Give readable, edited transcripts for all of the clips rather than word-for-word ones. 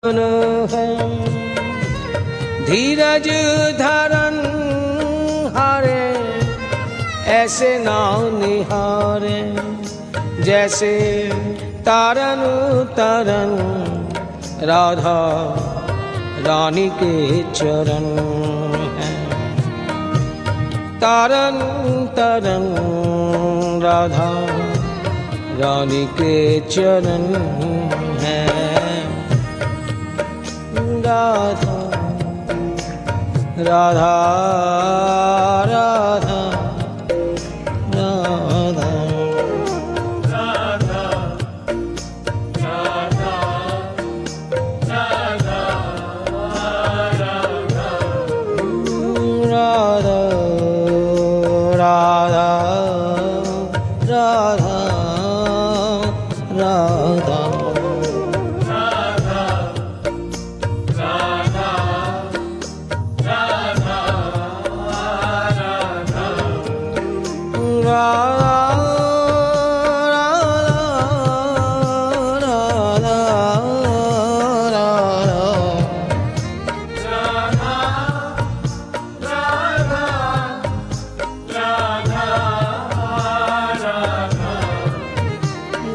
है धीरज धरन हारे ऐसे नाव निहारे जैसे तारन तरन राधा रानी के चरण हैं। तारन तरन राधा रानी के चरण हैं। राधा राधा राधा राधा राधा राधा राधा राधा राधा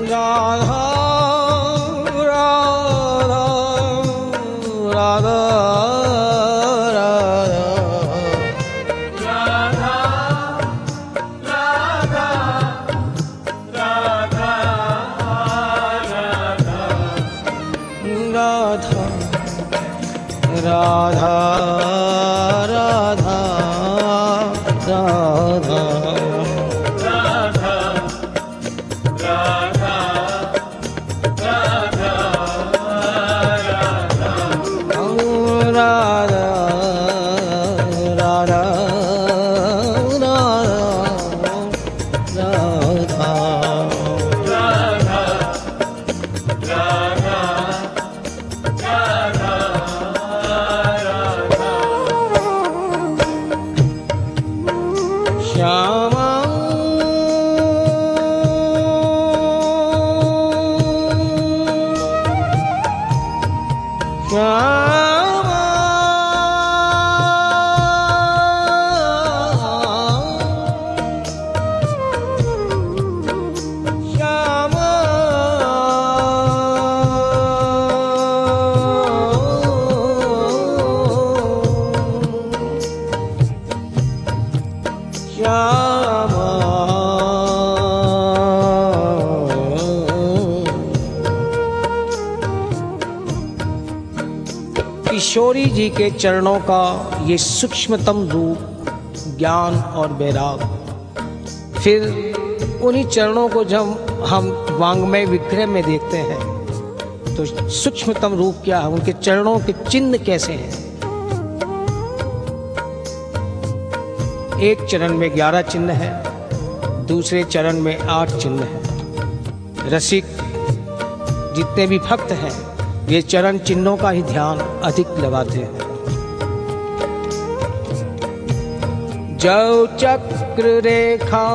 राधा राधा राधा राधा राधा श्यामा श्यामा श्यामा श्यामा किशोरी जी के चरणों का ये सूक्ष्मतम रूप ज्ञान और वैराग। फिर उन्हीं चरणों को जब हम वांग्मय विग्रह में देखते हैं तो सूक्ष्मतम रूप क्या है, उनके चरणों के चिन्ह कैसे हैं। एक चरण में 11 चिन्ह है, दूसरे चरण में 8 चिन्ह है। रसिक जितने भी भक्त हैं ये चरण चिन्हों का ही ध्यान अधिक लगाते हैं। जौ चक्र रेखा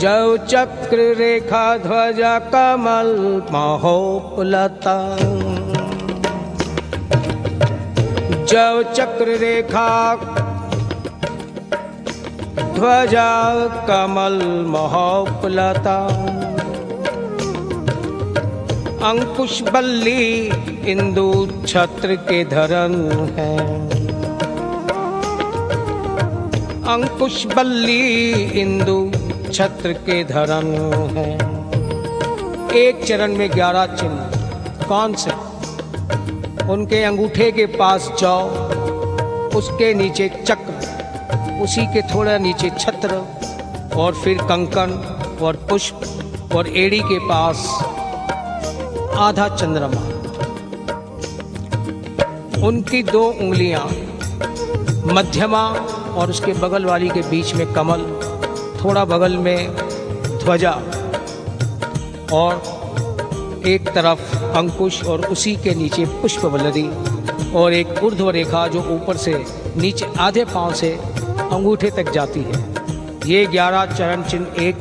जौ चक्र रेखा ध्वजा कमल महोपलता। जौ चक्र रेखा ध्वजा कमल महोपलता। अंकुश बल्ली इंदु छत्र के धरन है। अंकुश बल्ली इंदु छत्र के धरन है। एक चरण में 11 चिन्ह कौन से? उनके अंगूठे के पास जौ, उसके नीचे चक्र, उसी के थोड़ा नीचे छत्र और फिर कंकण और पुष्प और एड़ी के पास आधा चंद्रमा। उनकी 2 उंगलियां मध्यमा और उसके बगल वाली के बीच में कमल, थोड़ा बगल में ध्वजा और एक तरफ अंकुश और उसी के नीचे पुष्पवल्लरी और एक ऊर्ध्व रेखा जो ऊपर से नीचे आधे पांव से अंगूठे तक जाती है। ये 11 चरण चिन्ह एक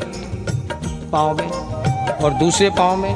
पांव में और दूसरे पांव में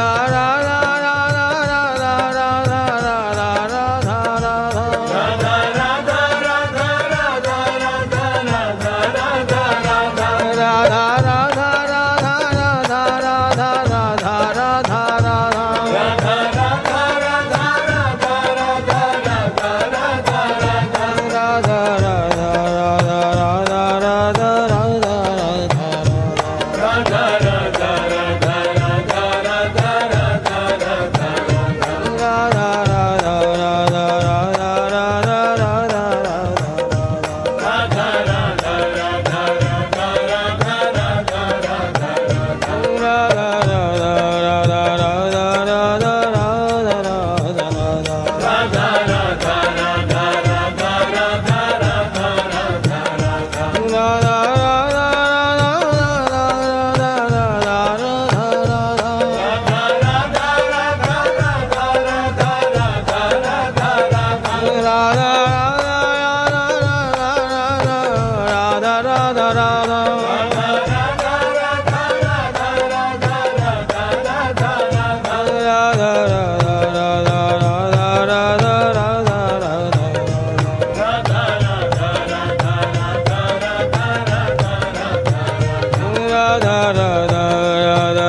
राधा राधा राधा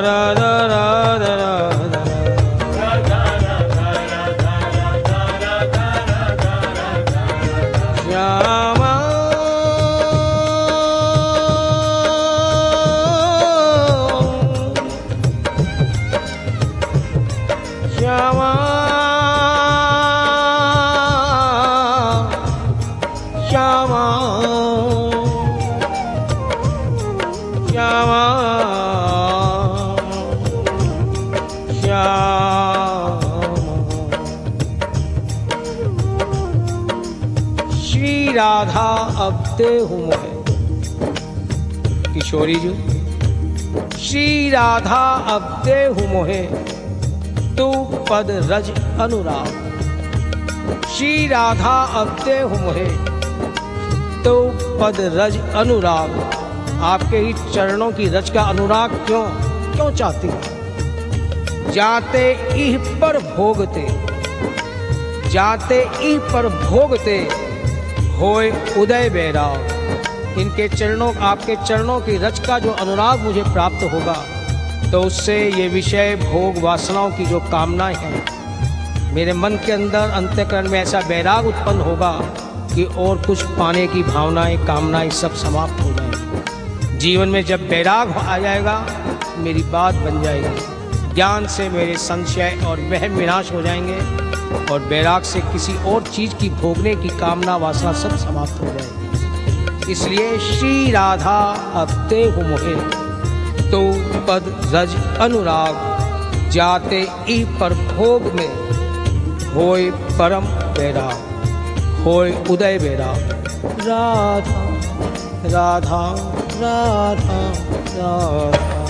राधा राधा राधा श्यामा श्यामा श्यामा श्यामा श्यामा। श्री राधा अब देहु मोहे। किशोरी जी, श्री राधा अब देहु मोहे, तू पद रज अनुराग। श्री राधा अब देहु मोहे, तो पद रज अनुराग। आपके ही चरणों की रज का अनुराग क्यों चाहती? जाते इह पर भोगते, जाते इह पर भोगते, होए उदय बैराग। इनके चरणों, आपके चरणों की रज का जो अनुराग मुझे प्राप्त होगा, तो उससे ये विषय भोग वासनाओं की जो कामनाएं हैं, मेरे मन के अंदर अंतःकरण में ऐसा बैराग उत्पन्न होगा कि और कुछ पाने की भावनाएं, कामनाएं सब समाप्त हो जाएंगी। जीवन में जब बैराग आ जाएगा, मेरी बात बन जाएगी। ज्ञान से मेरे संशय और वहम विनाश हो जाएंगे, और बैराग से किसी और चीज की भोगने की कामना, वासना सब समाप्त हो जाएगी। इसलिए श्री राधा अब देहु मोहे, तो पद रज अनुराग। जाते ई पर भोग में, होए परम बैराग, होए उदय बैराग। राधा राधा राधा राधा।